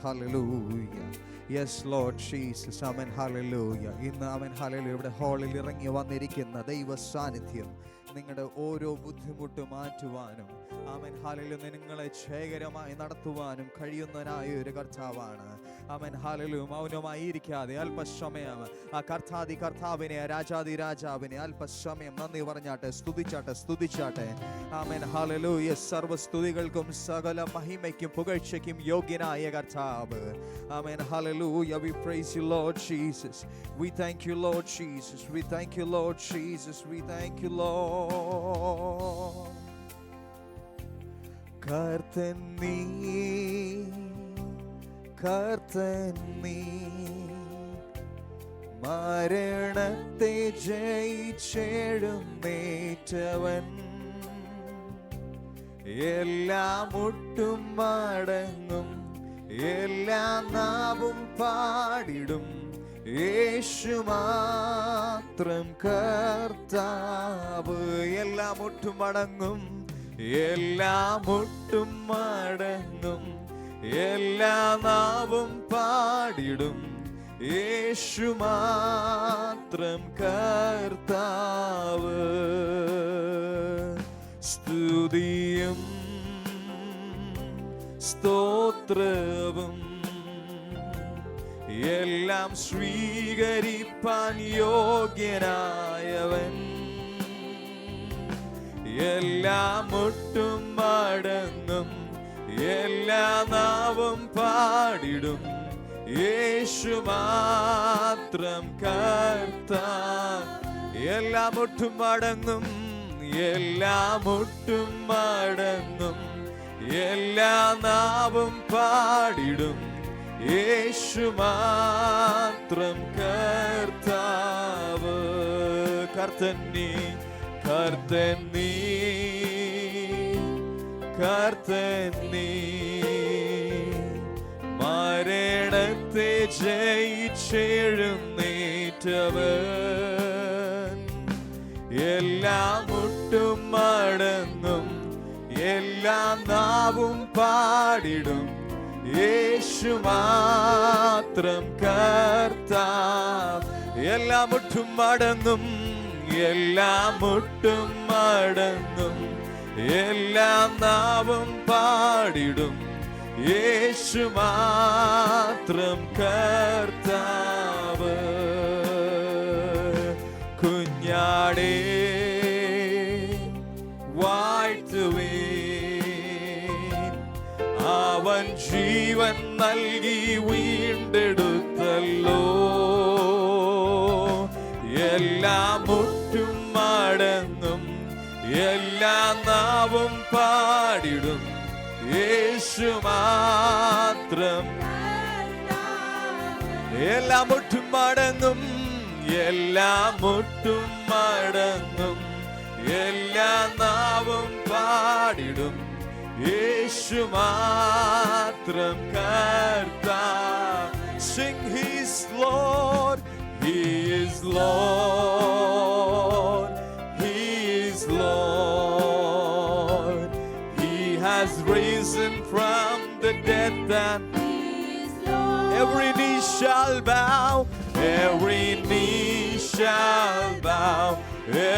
hallelujah. Yes Lord Jesus, amen, hallelujah. ഇന്ന് amen, hallelujah, ഇവിടെ ഹാളിൽ ഇറങ്ങി വന്നിരിക്കുന്ന ദൈവ സാന്നിധ്യം നിങ്ങളുടെ ഓരോ ബുദ്ധിമുട്ട് മാറ്റുവാനും ആമേൻ ഹല്ലേലൂയ നിങ്ങളെ ജയകരമായി നടത്തുവാനും കഴിയുന്നവനായ ഒരു കർത്താവാണ്. Amen hallelujah. മൗനമായിരിക്കാതെ അല്പസമയം ആ കർത്താവിനെ രാജാതി രാജാവിനെ അല്പസമയം നന്ദി പറഞ്ഞാട്ടെ, സ്തുതിച്ചാട്ടെ. Amen hallelujah. സർവ്വസ്തുതികൾക്കും സകല മഹിമയ്ക്കും പുകഴ്ചയ്ക്കും യോഗ്യനായ കർത്താവ്. Amen hallelujah. We praise you Lord Jesus. We thank you Lord Jesus. We thank you Lord Jesus. We thank you Lord. കർത്തൻ നീ മരണത്തെ ജയിച്ചെഴുന്നേറ്റവൻ, എല്ലാം മുട്ടും മടങ്ങും, എല്ലാ നാവും പാടിടും, യേശു മാത്രം കർത്താവ്. എല്ലാം മുട്ടും മടങ്ങും, എല്ലാം മുട്ടും മടങ്ങും, എല്ലാ നാവും പാടിടും, യേശു മാത്രം കർത്താവ്. സ്തുതിയും സ്തോത്രവും എല്ലാം സ്വീകരിപ്പാൻ യോഗ്യനായവൻ, എല്ലാം മുട്ടും മടങ്ങും, എല്ലാ നാവും പാടിടും, യേശു മാത്രം കർത്താവ്. എല്ലാം മുട്ടും മടങ്ങും, എല്ലാം മുട്ടും മടങ്ങും, എല്ലാ നാവും പാടിടും, യേശു മാത്രം കർത്താവ്. കർത്തൻ നീ മരണത്തെ ജയിച്ചെഴുന്നേറ്റവൻ, എല്ലാം മുട്ടും മടങ്ങും, എല്ലാ നാവും പാടിടും, യേശു മാത്രം കർത്താവ്. എല്ലാം മുട്ടും മടങ്ങും, എല്ലാം മുട്ടും മടങ്ങും, എല്ലാ നാവും പാടിടും, യേശു മാത്രം കർത്താവ്. കുഞ്ഞാടേ വാഴ്ത്തുവീൻ, അവൻ ജീവൻ നൽകി വീണ്ടെടുത്തല്ലോ, എല്ലാം മുട്ടും മടങ്ങും, എല്ലാ നാവും പാടിടും, യേശു മാത്രം. എല്ലാം മുട്ടും മടങ്ങും, എല്ലാം മുട്ടും മടങ്ങും, എല്ലാ നാവും പാടിടും, യേശു മാത്രം കർത്താവ്. Sing He is Lord, He is Lord, He is Lord. He has risen from the dead and every knee shall bow, every knee shall bow,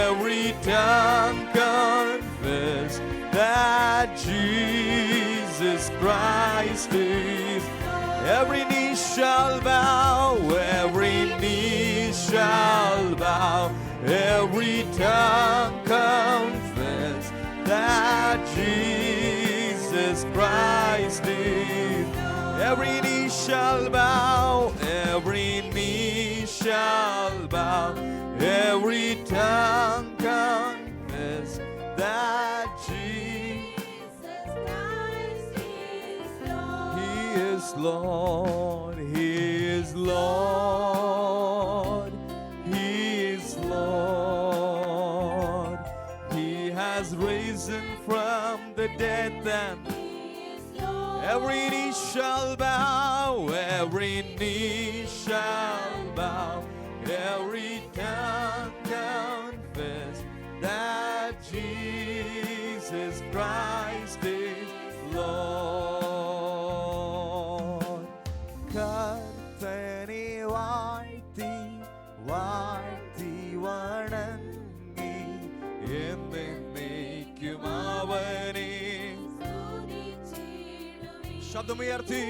every tongue confess that Jesus Christ is. Every knee shall bow, every knee shall bow, every tongue confess that Jesus Christ is. Every knee shall bow, every knee shall bow, every tongue confess that Jesus Christ is Lord. He is Lord, He is Lord, He is Lord. He has risen from the dead and every knee shall bow, every knee shall bow, every tongue confess that Jesus Christ is Lord. ശബ്ദമുയർത്തി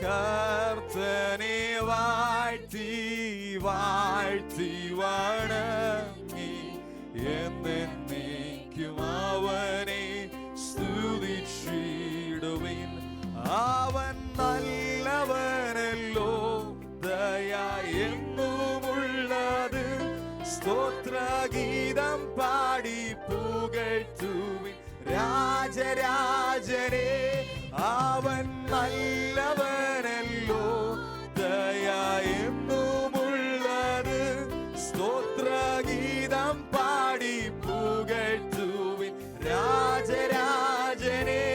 കർത്തനെ വാഴ്ത്തി വാഴ്ത്തി വണങ്ങി എന്നേക്കും അവനെ സ്തുതിച്ചിടുവിൻ. അവൻ നല്ലവനല്ലോ, ദയ എന്നുമുള്ളത്. സ്തോത്രഗീതം പാടി പുകഴ്ത്തുവിൻ രാജരാജനെ. അവൻ നല്ലവനല്ലോ, ദയ എന്നുമുള്ളത്. സ്തോത്രഗീതം പാടി പുകഴ്ത്തുവിൻ രാജരാജനെ.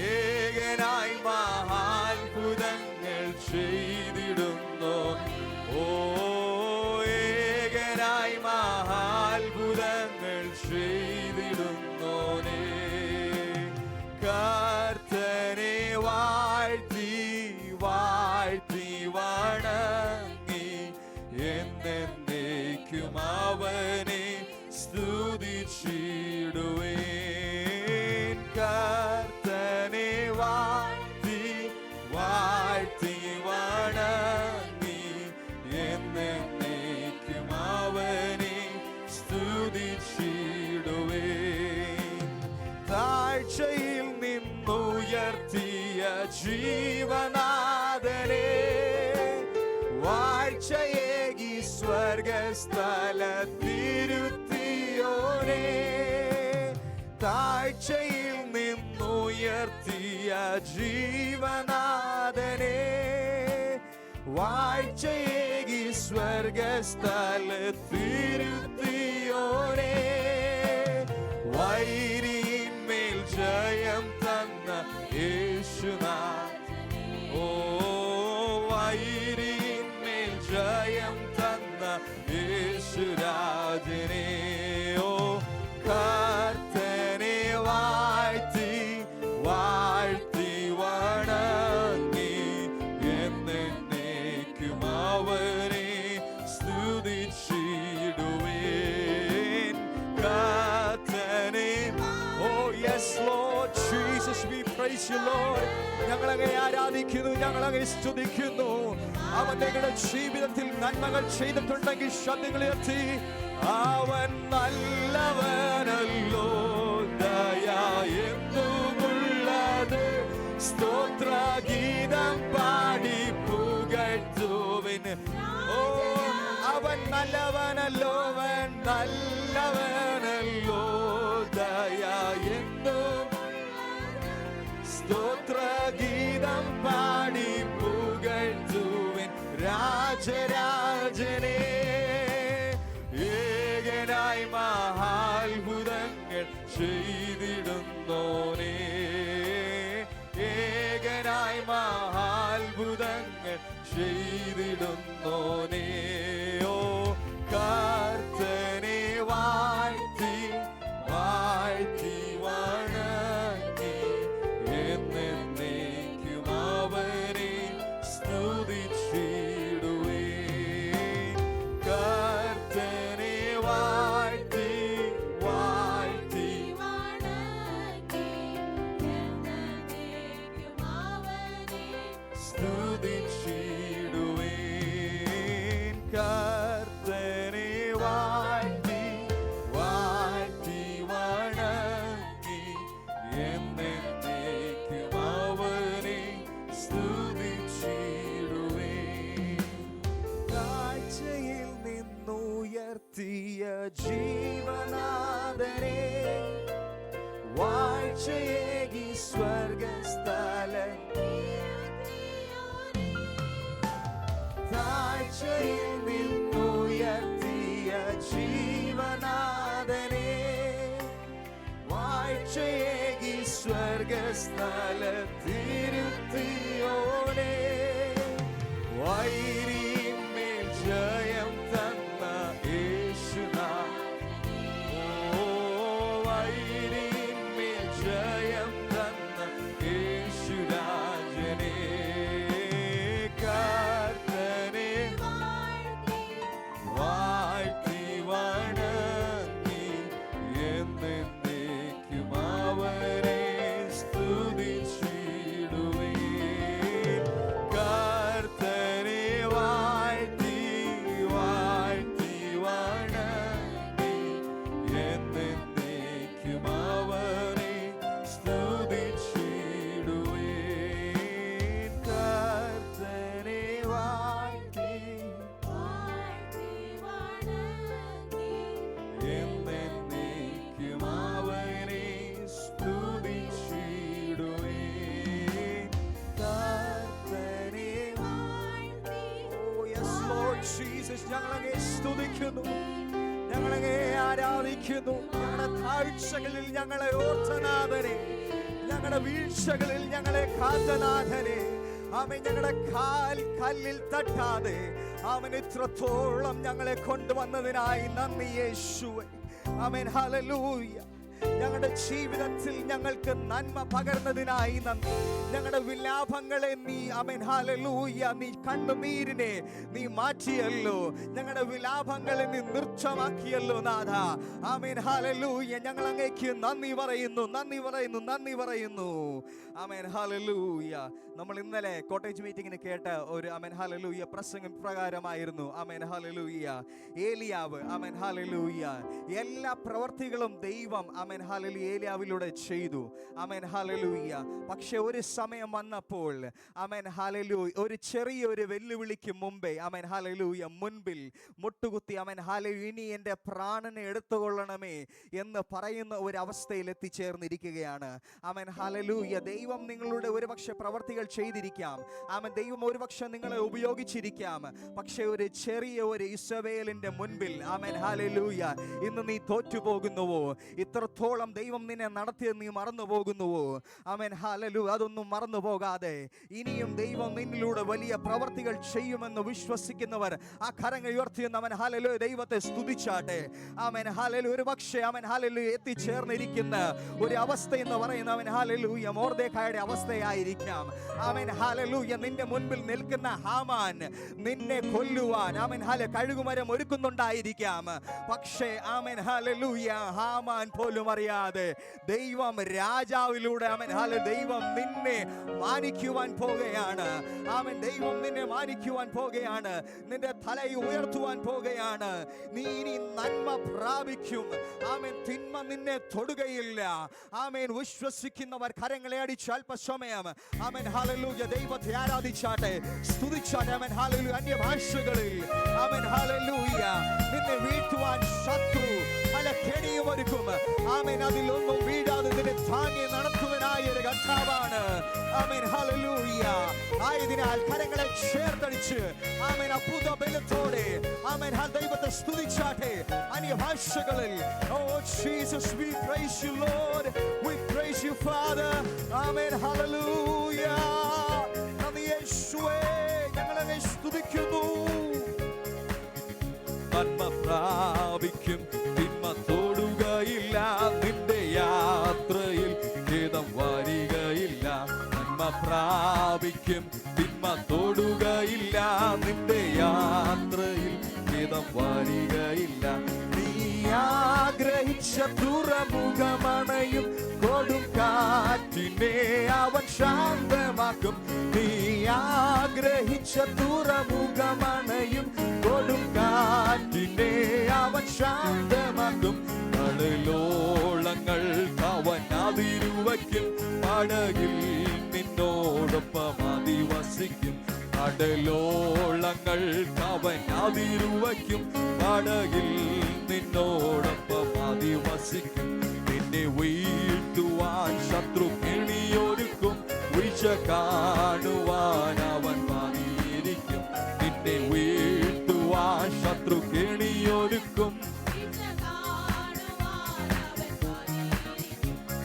ഏകനായി മഹാത്ഭുതങ്ങൾ ചെയ്തിടുന്നു. ഓ ഏകനായി മഹാത്ഭുതങ്ങൾ ചെയ്തിടുന്നോനേ. കർത്തനെ വാഴ്ത്തി വാഴ്ത്തി വണങ്ങി എന്നേക്കും അവനെ സ്തുതിച്ചിടുവേൻ. കർത്തനെ വാഴ്ത്തി വാഴ്ത്തി വണങ്ങി എന്നേക്കും അവനെ സ്തുതിച്ചിടുവേൻ. താഴ്ചയിൽ നിന്നുയർത്തിയ ജീവനാഥനെ, വാഴ്ചയേകി സ്വർഗസ്ഥലത്തിരുത്തിയോനെ. താഴ്ചയിൽ നിന്നുയർത്തിയ ജീവനാഥനെ, വാഴ്ചയേകി സ്വർഗസ്ഥലത്തിരുത്തിയോനെ. വൈരിയിന്മേൽ ജയം തന്ന യേശുനാഥൻ, ഓ വൈരിയിന്മേൽ ജയം തന്ന യേശുരാജനെ. ഓ കർത്തനെ വാഴ്ത്തി വാഴ്ത്തി വണങ്ങി എന്നേക്കും അവനെ സ്തുതിച്ചിടുവേൻ. കർത്തനെ, oh yes Lord Jesus, we praise you Lord. ഞങ്ങളങ്ങേ ആരാധിക്കുന്നു, ഞങ്ങളങ്ങേ സ്തുതിക്കുന്നു. അവൻ ഞങ്ങളുടെ ജീവിതത്തിൽ നന്മകൾ ചെയ്തിട്ടുണ്ടെങ്കിൽ ശബ്ദങ്ങളുയർത്തി അവൻ നല്ലവനല്ലോ, ദയ എന്നുമുള്ളത്. സ്തോത്രഗീതം പാടി പുകഴ്ത്തുവിൻ. ഓ അവൻ നല്ലവനല്ലോ, അവൻ നല്ലവനല്ലോ, ദയ എന്നും. സ്തോത്രഗീതം പാടി പുകഴ്ത്തുവിൻ രാജരാജനെ. ഏകനായി മഹാത്ഭുതങ്ങൾ ചെയ്തിടുന്നോനേ, ഏകനായി മഹാത്ഭുതങ്ങൾ ചെയ്തിടുന്നോനേ. ഓ കർത്തനെ വാഴ്ത്തി വാഴ്ത്തി വണങ്ങി എന്നേക്കും അവനെ സ്തുതിച്ചിടുവേൻ. കർത്തനെ വാഴ്ത്തി വാഴ്ത്തി സ്തുതിച്ചിടുവേൻ. കർത്തനെ വാഴ്ത്തി വാഴ്ത്തി വണങ്ങി എന്നേക്കും അവനെ സ്തുതിച്ചിടുവേൻ. താഴ്ചയിൽ നിന്നുയർത്തിയ ജീവനാഥനെ, വാഴ്ചയേകി സ്വർഗസ്ഥലത്തിൽ. താഴ്ചയിൽ നിന്നുയർത്തിയ ജീവനാഥനെ, വാഴ്ചയേകി സ്വർഗസ്ഥലത്തിരുത്തിയോനെ. വൈരിയിന്മേൽ ജയം തന്ന യേശുനാഥൻ, ഓ വൈരിയിന്മേൽ ജയം തന്ന യേശുരാജനെ. കർത്തനെ വാഴ്ത്തി വണങ്ങി എന്നേക്കും അവനെ സ്തുതിച്ചിടുവേൻ. സ്തുതിക്കുന്നു. ഞങ്ങളുടെ താഴ്ചകളിൽ ഞങ്ങളെ ഓർത്തനാഥനെ, ഞങ്ങളുടെ വീഴ്ചകളിൽ ഞങ്ങളെ കാത്തനാഥനെ, ആമേൻ, ഞങ്ങളുടെ കാൽ കല്ലിൽ തട്ടാതെ അവൻ ഇത്രത്തോളം ഞങ്ങളെ കൊണ്ടുവന്നതിനായി നന്ദി യേശുവേ. ആമേൻ, ഹല്ലേലൂയ. ഞങ്ങളുടെ ജീവിതത്തിൽ ഞങ്ങൾക്ക് നന്മ പകർന്നതിനായി നന്ദി. ഞങ്ങളുടെ വിലാപങ്ങളെ നീ, ആമേൻ, ഹല്ലേലൂയ, നീ കണ്ണുനീരിനെ നീ മാറ്റിയല്ലോ. ഞങ്ങളുടെ വിലാപങ്ങളെ നീ നൃത്തമാക്കിയല്ലോ നാഥ. ആമേൻ, ഹല്ലേലൂയ. ഞങ്ങൾ അങ്ങേക്ക് നന്ദി പറയുന്നു, നന്ദി പറയുന്നു, നന്ദി പറയുന്നു. ആമേൻ, ഹല്ലേലൂയ. നമ്മൾ ഇന്നലെ കോട്ടേജ് മീറ്റിങ്ങിന് കേട്ട ഒരു, ആമേൻ, ഹല്ലേലൂയ, പ്രസംഗം പ്രകാരമായിരുന്നു. ആമേൻ, ഹല്ലേലൂയ. ഏലിയാവ്, ആമേൻ, ഹല്ലേലൂയ, എല്ലാ പ്രവർത്തികളും ദൈവം, ആമേൻ, ഹല്ലേലൂയ, ഏലിയാവിലൂടെ ചെയ്തു. ആമേൻ, ഹല്ലേലൂയ. പക്ഷെ ഒരു സമയം വന്നപ്പോൾ, ആമേൻ, ഹല്ലേലൂയ, ഒരു ചെറിയൊരു വെല്ലുവിളിക്ക് മുമ്പേ, ആമേൻ, ഹല്ലേലൂയ, മുൻപിൽ മുട്ടുകുത്തി, ആമേൻ, ഹല്ലേലൂയ, ഇനി എൻ്റെ പ്രാണനെ എടുത്തുകൊള്ളണമേ എന്ന് പറയുന്ന ഒരു അവസ്ഥയിൽ എത്തിച്ചേർന്നിരിക്കുകയാണ്. ആമേൻ, ഹല്ലേലൂയ. ദൈവം നിങ്ങളുടെ ഒരുപക്ഷെ പ്രവർത്തികൾ ചെയ്തിരിക്കാം. ആമേൻ, ദൈവം ഒരുപക്ഷെ നിങ്ങളെ ഉപയോഗിച്ചിരിക്കാം. പക്ഷെ ഒരു ചെറിയ ഒരു ഇസബേലിന്റെ മുൻപിൽ, ആമേൻ, ഹല്ലേലൂയ, ഇന്ന് നീ തോറ്റുപോകുന്നുവോ? ഇത്രത്തോളം ദൈവം നിന്നെ നടത്തിയത് നീ മറന്നു പോകുന്നുവോ? ആമേൻ, ഹല്ലേലൂയ. അതൊന്നും മറന്നു പോകാതെ ഇനിയും ദൈവം നിന്നിലൂടെ വലിയ പ്രവർത്തികൾ ചെയ്യുമെന്ന് വിശ്വസിക്കുന്നവർ ആ കരങ്ങൾ ഉയർത്തിയെന്ന്, ആമേൻ, ഹല്ലേലൂയ, ദൈവത്തെ സ്തുതിച്ചാട്ടെ. ആമേൻ, ഹല്ലേലൂയ. ഒരുപക്ഷെ, ആമേൻ, ഹല്ലേലൂയ, എത്തിച്ചേർന്നിരിക്കുന്ന ഒരു അവസ്ഥ എന്ന് പറയുന്ന, ആമേൻ, ഹല്ലേലൂയ, മൊർദെഖായിയുടെ അവസ്ഥയായിരിക്കാം. ആമേൻ, ഹല്ലേലൂയ. നിന്റെ മുൻപിൽ നിൽക്കുന്ന ഹാമാൻ നിന്നെ കൊല്ലുവാൻ, ആമേൻ, ഹല്ലേലൂയ, കഴുകുമരം ഒരുക്കുന്നുണ്ടായിരിക്കാം. പക്ഷേ, ആമേൻ, ഹല്ലേലൂയ, ഹാമാൻ പോലും അറിയാതെ ദൈവം രാജാവിലൂടെ, ആമേൻ, ഹല്ലേലൂയ, ദൈവം നിന്നെ മാനിക്കുവാൻ പോകുകയാണ്. ആമേൻ, ദൈവം നിന്നെ മാനിക്കുവാൻ പോകുകയാണ്. നിന്റെ തലയെ ഉയർത്തുവാൻ പോകുകയാണ്. നീ ഇനി നന്മ പ്രാപിക്കും. ആമേൻ, തിന്മ നിന്നെ തൊടുകയില്ല. ആമേൻ, വിശ്വസിക്കുന്നവർ കരങ്ങളെ അടിച്ച് അല്പസമയം, ആമേൻ, ഹല്ലേലൂയ, ദൈവത്തെ ആരാധിച്ചാട്ടെ, സ്തുതിച്ചാട്ടെ. ആമേൻ, ഹല്ലേലൂയ. അന്യഭാഷകളിൽ, ആമേൻ, ഹല്ലേലൂയ, നിന്നെ വീഴ്ത്തുവാൻ ശത്രു പല കെണിയും ഒരുക്കും. ആമേൻ, അതിലൊന്നും വീഴാതെ നിന്നെ താങ്ങി നടത്തുവാനായ ഒരു കർത്താവാണ്. ആമേൻ, ഹല്ലേലൂയ. ആയതിനാൽ കരങ്ങളെ ചേർത്തടിച്ച്, ആമേൻ, അത്ഭുത ബലത്തോടെ, ആമേൻ, ദൈവത്തെ സ്തുതിച്ചാട്ടെ അന്യഭാഷകളിൽ. Oh Jesus, we praise you Lord, we praise you Father. Amen, hallelujah. നന്ദി യേശുവേ, ഞങ്ങളെ സ്തുതിക്കുന്നു. നന്മ പ്രാപിക്കും, തിന്മ തൊടുകയില്ല, നിന്റെ യാത്രയിൽ ഖേദം വരികയില്ല. നന്മ പ്രാപിക്കും, തിന്മ തൊടുകയില്ല, നിന്റെ യാത്രയിൽ ഖേദം വരികയില്ല. നീ ആഗ്രഹിച്ച തുറമുഖമണയും കൊടുങ്കാറ്റിനെ അവൻ ശാന്തമാക്കും. നീ ആഗ്രഹിച്ച തുറമുഖമണയും കൊടുങ്കാറ്റിനെ അവൻ ശാന്തമാക്കും. കടലോളങ്ങൾ അവൻ അതിരുവയ്ക്കും, പടകിൽ നിന്നോടൊപ്പം അധിവസിക്കും. കടലോളങ്ങൾ അവൻ അതിരുവയ്ക്കും, പടകിൽ നിന്നോടൊപ്പം അധിവസിക്കും. നിന്നെ വീഴ്ത്തുവാൻ ശത്രു കെണിയൊരുക്കും, വീഴ്ച കാണുവാൻ അവൻ പതിയിരിക്കും. നിന്നെ വീഴ്ത്തുവാൻ ശത്രു കെണിയൊരുക്കും,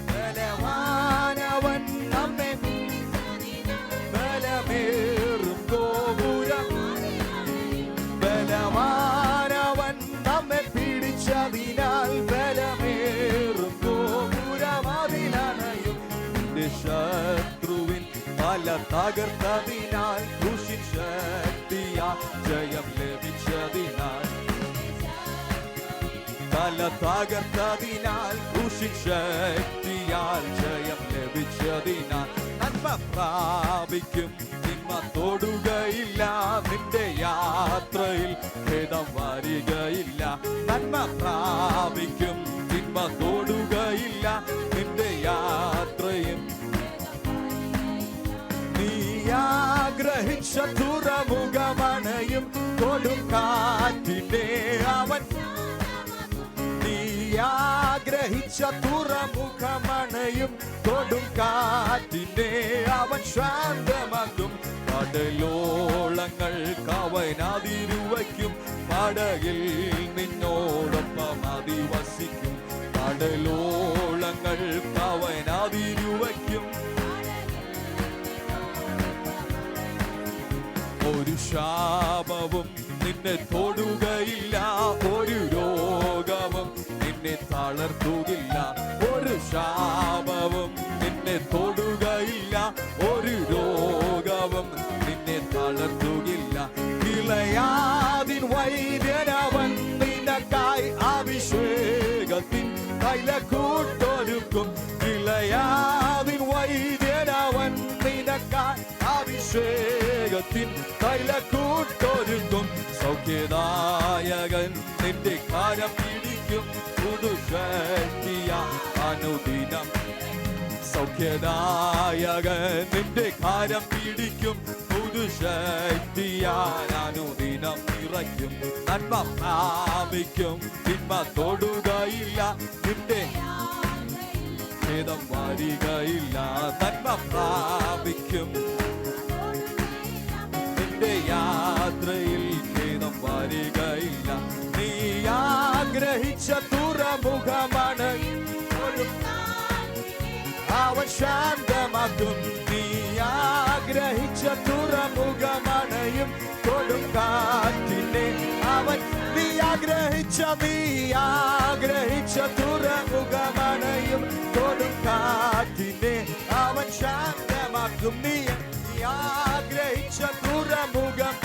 ബലവാനവൻ നമ്മെ ബലമേറും ഗോപുരം, ബലവാനവൻ നമ്മെ പിടിച്ചതിനാൽ ബലമേറും ഗോപുരമതിലണയും. നിന്റെ ശത്രുവിൻ തല തകർത്തതിനാൽ, ക്രൂശിൻ ശക്തിയാൽ ജയം ലഭിച്ചതിനാൽ, തല തകർത്തതിനാൽ, ക്രൂശിൻ ശക്തിയാൽ ജയം ലഭിച്ചതിനാൽ. നന്മ പ്രാപിക്കും, തിന്മ തൊടുകയില്ല, നിന്റെ യാത്രയിൽ ഖേദം വരികയില്ല. നന്മ പ്രാപിക്കും, തിന്മ തൊടുകയില്ല, നിന്റെ യാത്രയും. നീ ആഗ്രഹിച്ച തുറമുഖമണയും കൊടുങ്കാറ്റിനെ അവൻ, നീ ആഗ്രഹിച്ച തുറമുഖമണയും കൊടുങ്കാറ്റിനെ അവൻ ശാന്തമാക്കും. കടലോളങ്ങൾ അവൻ അതിരുവയ്ക്കും, പടകിൽ നിന്നോടൊപ്പം അധിവസിക്കും. കടലോളങ്ങൾ അവനതിരുവയ്ക്കും. ഒരു ശാപവും നിന്നെ തൊടുകയില്ല, ഒരു രോഗവും നിന്നെ തളർത്തുകില്ല. ഒരു ശാപവും നിന്നെ തൊടുകയില്ല, ഒരു രോഗവും നിന്നെ തളർത്തുകില്ല. ഗിലെയാദിൻ വൈദ്യനവൻ നിനക്കായി അഭിഷേകത്തിൻ തൈലക്കൂട്ടൊരുക്കും. ഗിലെയാദിൻ വൈദ്യനവൻ നിനക്കായി അഭിഷേകത്തിൻ തൈലക്കൂട്ടൊരുക്കും. സൗഖ്യദായകൻ നിന്റെ കാര്യം പിടിക്കും, പുതുശക്തിയ അനുദിനം. സൗഖ്യദായകൻ നിന്റെ കാര്യം പിടിക്കും, പുതുശക്തിയാൽ അനുദിനം നിറയ്ക്കും. നന്മ പ്രാപിക്കും, തിന്മ തൊടുകയില്ല, നിന്റെ ഖേദം വരികയില്ല. നന്മ പ്രാപിക്കും, നിന്റെ യാത്രയിൽ ഖേദം വരികയില്ല. നീ ആഗ്രഹിച്ച തുറമുഖമാണ് അവൻ ശാന്തമാക്കും. നീ ആഗ്രഹിച്ച തുറമുഖമണയും കൊടുങ്കാറ്റിനെ അവൻ. നീ ആഗ്രഹിച്ച തുറമുഖമണയും കൊടുങ്കാറ്റിനെ അവൻ ശാന്തമാക്കും. നീ ആഗ്രഹിച്ച തുറമുഖം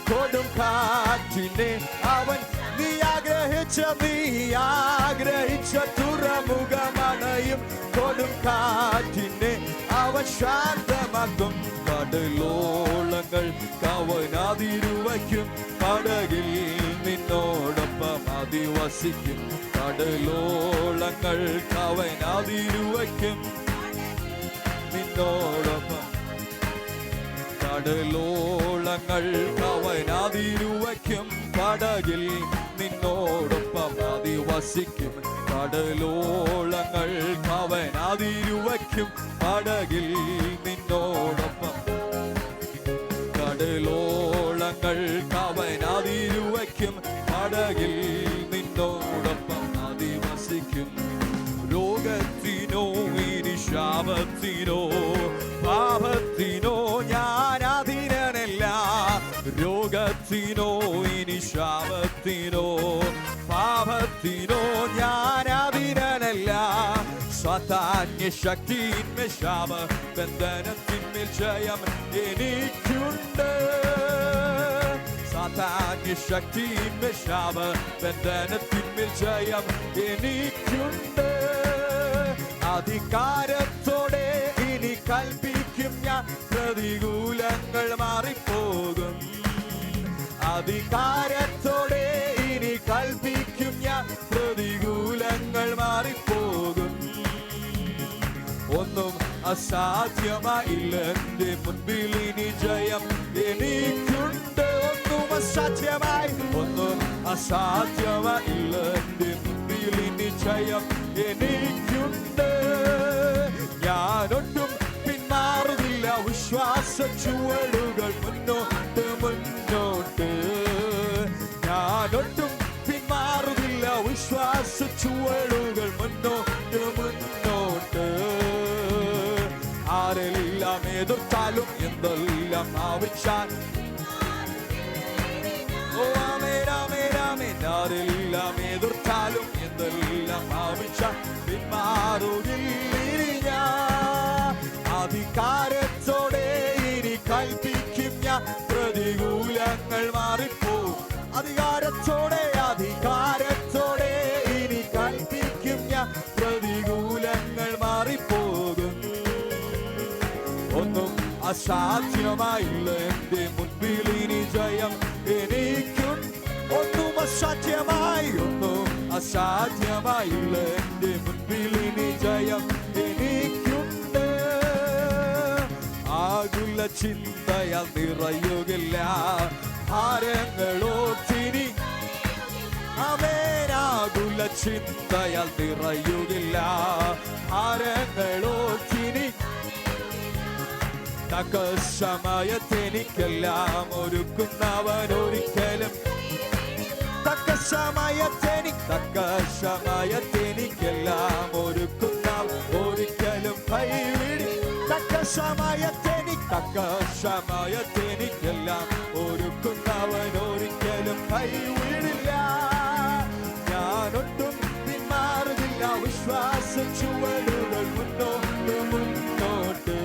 കൊടുങ്കാറ്റിനെ അവൻ. നീ ആഗ്രഹിച്ച തുറമുഖമണയും കൊടുങ്കാറ്റിനെ അവൻ ശാന്തമാക്കും. കടലോളങ്ങൾ അവനതിരുവയ്ക്കും, പടകിൽ നിന്നോടൊപ്പം അധിവസിക്കും. കടലോളങ്ങൾ അവനതിരുവയ്ക്കും, നിന്നോടൊപ്പം. കടലോളങ്ങൾ അവനതിരുവയ്ക്കും, പടകിൽ നിന്നോടൊപ്പം അധിവസിക്കും. കടലോളങ്ങൾ അവനതിരുവയ്ക്കും, പടകിൽ നിന്നോടൊപ്പം. കടലോളങ്ങൾ അവനതിരുവയ്ക്കും, പടകിൽ നിന്നോടൊപ്പം അധിവസിക്കും. രോഗത്തിനോ ഇനി ശാപത്തിനോ പാപത്തിനോ ഞാൻ അധീനനല്ല. രോഗത്തിനോ ഇനി ശാപത്തിനോ പാപത്തിനോ ഞാൻ അധീനനല്ല. സാത്താന്യ ശക്തിയിന്മേൽ ശാപ ബന്ധനത്തിന്മേൽ ജയം എനിക്കുണ്ട്. സാത്താന്യ ശക്തിയിന്മേൽ ശാപ ബന്ധനത്തിന്മേൽ ജയം എനിക്കുണ്ട്. അധികാരത്തോടെ ഇനി കൽപ്പിക്കും ഞാൻ, പ്രതികൂലങ്ങൾ മാറിപ്പോകും. അധികാരത്തോടെ ഇനി കൽപ്പിക്കും ഞാൻ, പ്രതികൂലങ്ങൾ മാറിപ്പോകും. ഒന്നും അസാധ്യമായില്ല എന്റെ മുൻപിൽ ഇനി ജയം എനിക്കുണ്ട്. ഒന്നും അസാധ്യമായില്ല എന്റെ മുൻപിൽ ഇനി ജയം എനിക്കുണ്ട്. ഞാനൊട്ടും പിന്മാറുന്നില്ല, വിശ്വാസ ചുവടുകൾ മുന്നോട്ട് മുന്നോട്ട്. ഞാനൊട്ടും പിന്മാറുന്നില്ല, വിശ്വാസ ചുവടുകൾ മുന്നോട്ട് മുന്നോട്ട്. ആരെല്ലാം എതിർത്താലും എന്തെല്ലാം ആവശ്യം. ഓ ആമേൻ ആമേൻ ആമേൻ. ആരെല്ലാം എതിർത്താലും എന്തെല്ലാം ആവശ്യം പിന്മാറുകില്ല ഞാൻ. അധികാരത്തോടെ ഇനി കൽപ്പിക്കും ഞാൻ, പ്രതികൂലങ്ങൾ മാറിപ്പോകും. അധികാരത്തോടെ ഇനി കൽപ്പിക്കും ഞാൻ, പ്രതികൂലങ്ങൾ മാറിപ്പോകും. ഒന്നും അസാധ്യമായില്ല എന്റെ മുൻപിൽ ഇനി ജയം എനിക്കുണ്ട്. ഒന്നും അസാധ്യമായില്ല എന്റെ മുൻപിൽ ഇനി ജയം എനിക്കുണ്ട്. ആകുല ചിന്തയാൽ നിറയുകില്ല, ഭാരങ്ങളോ തിരി. ആകുല ചിന്തയാൽ നിറയുകില്ല, ഭാരങ്ങളോ തിരി. തക്ക സമയത്തെനിക്കെല്ലാം ഒരുക്കുന്നവൻ ഒരിക്കലും. തക്ക സമയത്തെനിക്ക് തക്ക സമയത്തെനിക്കെല്ലാം ഒരുക്കുന്നവൻ ഒരിക്കലും കൈവിടി തക്ക സമയത്തെനിക്കെല്ലാം ഒരുക്കുന്നവൻ ഒരിക്കലും കൈവിടില്ല. ഞാനൊട്ടും പിന്മാറുന്നില്ല, വിശ്വാസ ചുവടുകൾ മുന്നോട്ട് മുന്നോട്ട്.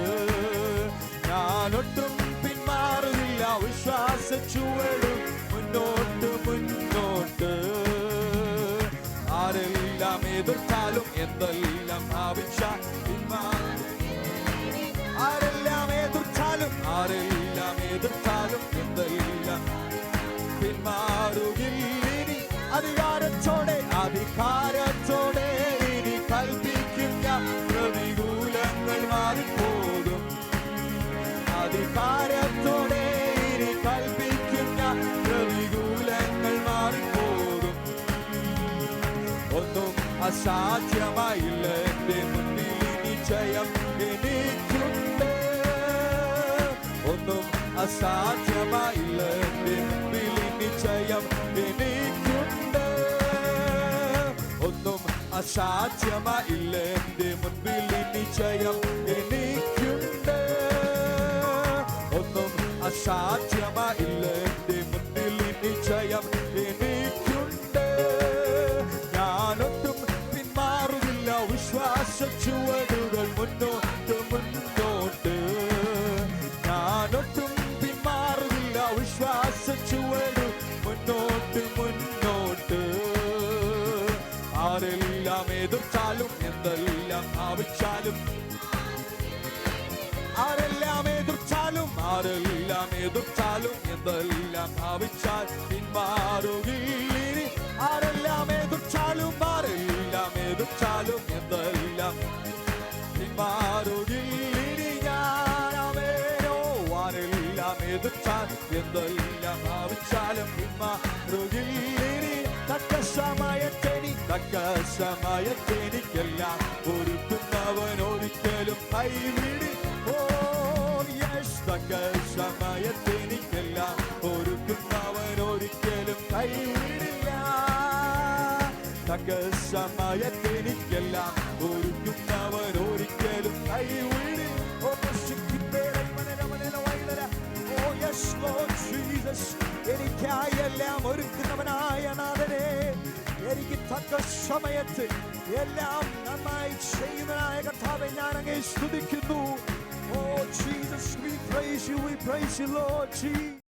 ഞാനൊട്ടും പിന്മാറുന്നില്ല, വിശ്വാസ ചുവടുകൾ മുന്നോട്ട് മുന്നോട്ട്. ആരെല്ലാം എതിർത്താലും എന്തെല്ലാം ഭാവിച്ചാൽ ആരെല്ലാം എതിർത്താലും എന്തെല്ലാം പിന്മാറുകില്ലിനി. അധികാരത്തോടെ ഇനി കൽപ്പിക്കും ഞാൻ, പ്രതികൂലങ്ങൾ മാറിപ്പോകും. അധികാരത്തോടെ ഇനി കൽപ്പിക്കും ഞാൻ, പ്രതികൂലങ്ങൾ മാറിപ്പോകും. ഒന്നും അസാധ്യമായില്ല എന്റെ മുന്നിൽ, ഇനി ജയം എനിക്കുണ്ട്. ഒന്നും അസാധ്യമായില്ല എന്റെ മുന്നിൽ, ഇനി ജയം എനിക്കുണ്ട്. ഒന്നും അസാധ്യമായില്ല എന്റെ മുൻപിൽ, ഇനി ജയം എനിക്കുണ്ട്. ഒന്നും അസാധ്യമായില്ല എന്റെ മുൻപിൽ, ഇനി ജയം എനിക്കുണ്ട്. ഞാനൊട്ടും പിന്മാറുന്നില്ല, വിശ്വാസ ചുവടുകൾ മുന്നോട്ട് മുന്നോട്ട്. ഞാനൊട്ടും പിന്മാറുന്നില്ല, വിശ്വാസ ചുവട് മുന്നോട്ട് മുന്നോട്ട്. ആരെല്ലാം എതിർത്താലും എന്തെല്ലാം ഭാവിച്ചാലും ആരെല്ലാം എതിർത്താലും എന്തെല്ലാം ഭാവിച്ചാൽ പിന്മാറുകില്ലിനി. ആരെല്ലാം എതിർത്താലും എന്തെല്ലാം പിന്മാറുകില്ലിനി. ഞാനോ ആരെല്ലാം എതിർത്താൽ എന്തെല്ലാം ഭാവിച്ചാലും പിന്മാറുകില്ലിനി. തക്ക സമയത്തെനിക്കെല്ലാം ഒരുക്കുന്നവൻ ഒരിക്കലും കൈവിടി. തക്ക സമയത്തെനിക്കെല്ലാം ഒരുക്കുന്നവൻ ഒരിക്കലും കൈവിടില്ല. തക്ക സമയത്തെനിക്കെല്ലാം ഒരുക്കുന്നവൻ ഒരിക്കലും കൈവിടില്ല. എനിക്കായി എല്ലാം ഒരുക്കുന്നവനായ നാഥനെ, എനിക്ക് തക്ക സമയത്ത് എല്ലാം നന്നായി ചെയ്യുന്നതായ കർത്താവേ, ഞാൻ അങ്ങേ സ്തുതിക്കുന്നു. Oh Jesus, we praise you, Lord Jesus.